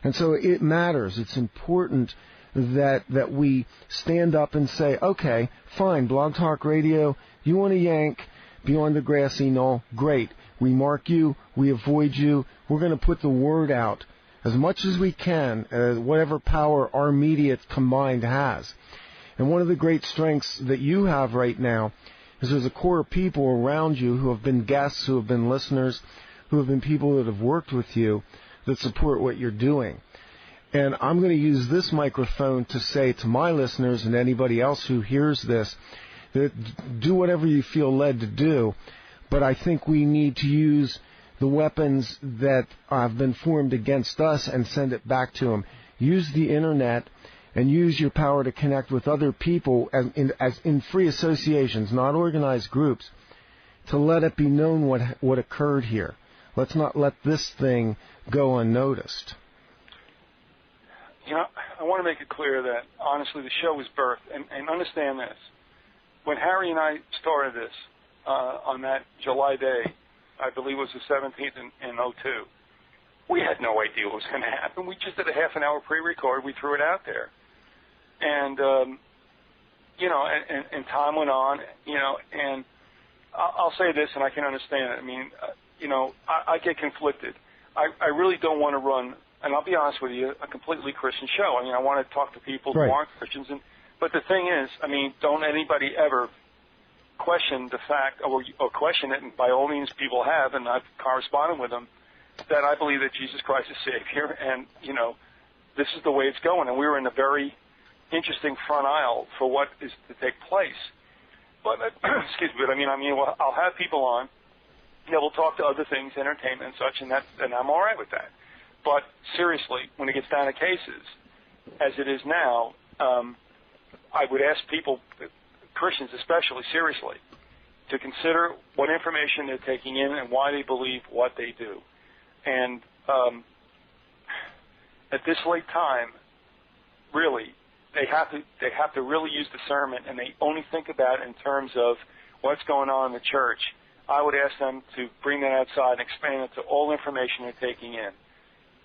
And so it matters. It's important that we stand up and say, okay, fine, Blog Talk Radio, you want to yank Beyond the Grassy Knoll, great. We mark you, we avoid you, we're going to put the word out as much as we can, whatever power our media combined has. And one of the great strengths that you have right now is there's a core of people around you who have been guests, who have been listeners, who have been people that have worked with you that support what you're doing. And I'm going to use this microphone to say to my listeners and anybody else who hears this, that do whatever you feel led to do, but I think we need to use the weapons that have been formed against us and send it back to them. Use the Internet and use your power to connect with other people as in free associations, not organized groups, to let it be known what occurred here. Let's not let this thing go unnoticed. I want to make it clear that, honestly, the show was birthed, and understand this. When Harry and I started this on that July day, I believe it was the 17th in 2002, we had no idea what was going to happen. We just did a half-an-hour pre-record. We threw it out there. And, and time went on, and I'll say this, and I can understand it. I mean, I get conflicted. I really don't want to run, and I'll be honest with you, a completely Christian show. I mean, I want to talk to people who aren't Christians. But the thing is, I mean, don't anybody ever question the fact, or question it, and by all means people have, and I've corresponded with them, that I believe that Jesus Christ is Savior, and, this is the way it's going. And we were in a very interesting front aisle for what is to take place. But, excuse me, but I'll have people on, we'll talk to other things, entertainment and such, and I'm all right with that. But seriously, when it gets down to cases, as it is now, I would ask people, Christians especially, seriously, to consider what information they're taking in and why they believe what they do. And at this late time, really, they have to really use discernment, and they only think about it in terms of what's going on in the church. I would ask them to bring that outside and explain it to all information they're taking in.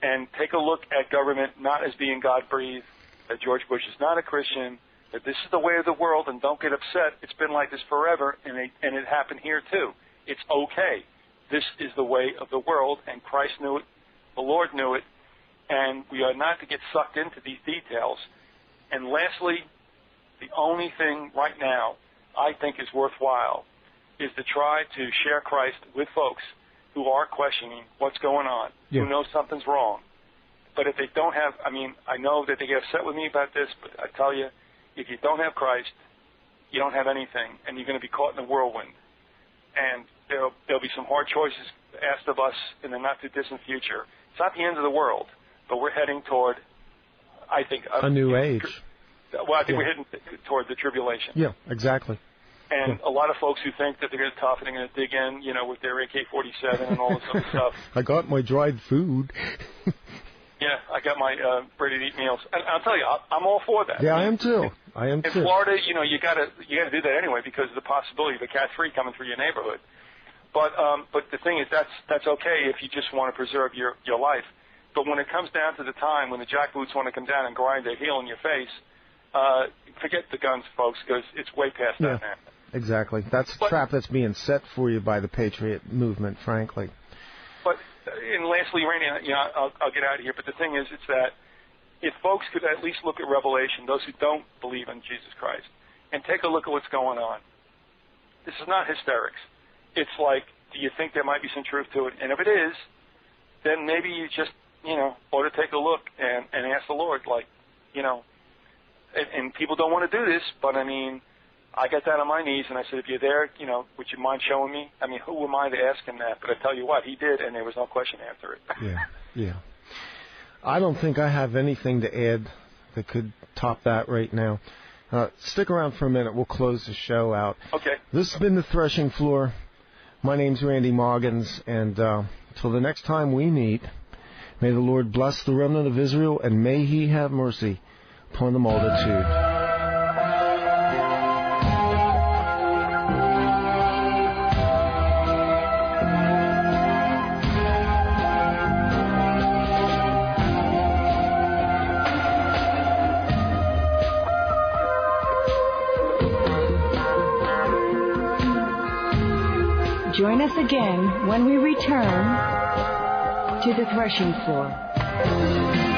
And take a look at government not as being God-breathed, that George Bush is not a Christian, that this is the way of the world, and don't get upset. It's been like this forever, and it happened here too. It's okay. This is the way of the world, and Christ knew it, the Lord knew it, and we are not to get sucked into these details. And lastly, the only thing right now I think is worthwhile is to try to share Christ with folks who are questioning what's going on, who know something's wrong. But if they don't have, I know that they get upset with me about this, but I tell you, if you don't have Christ, you don't have anything, and you're going to be caught in a whirlwind. And there'll be some hard choices asked of us in the not-too-distant future. It's not the end of the world, but we're heading toward, I think... a new age. Well, I think we're heading toward the tribulation. Yeah, exactly. And a lot of folks who think that they're going to tough and they're going to dig in, with their AK-47 and all this other stuff. I got my dried food. Yeah, I got my ready-to-eat meals. And I'll tell you, I'm all for that. Yeah, I am too. In Florida, you got to do that anyway because of the possibility of a Cat-3 coming through your neighborhood. But the thing is, that's okay if you just want to preserve your life. But when it comes down to the time when the jackboots want to come down and grind their heel in your face, forget the guns, folks, because it's way past that now. Exactly. That's a trap that's being set for you by the Patriot movement, frankly. But, and lastly, Randy, I'll get out of here, but the thing is, it's that if folks could at least look at Revelation, those who don't believe in Jesus Christ, and take a look at what's going on. This is not hysterics. It's like, do you think there might be some truth to it? And if it is, then maybe you just, ought to take a look and ask the Lord, and people don't want to do this, but I got down on my knees and I said, if you're there, would you mind showing me? Who am I to ask him that? But I tell you what, he did, and there was no question after it. Yeah. I don't think I have anything to add that could top that right now. Stick around for a minute. We'll close the show out. Okay. This has been The Threshing Floor. My name's Randy Maughans, and until the next time we meet, may the Lord bless the remnant of Israel, and may he have mercy upon the multitude. Join us again when we return to the Threshing Floor.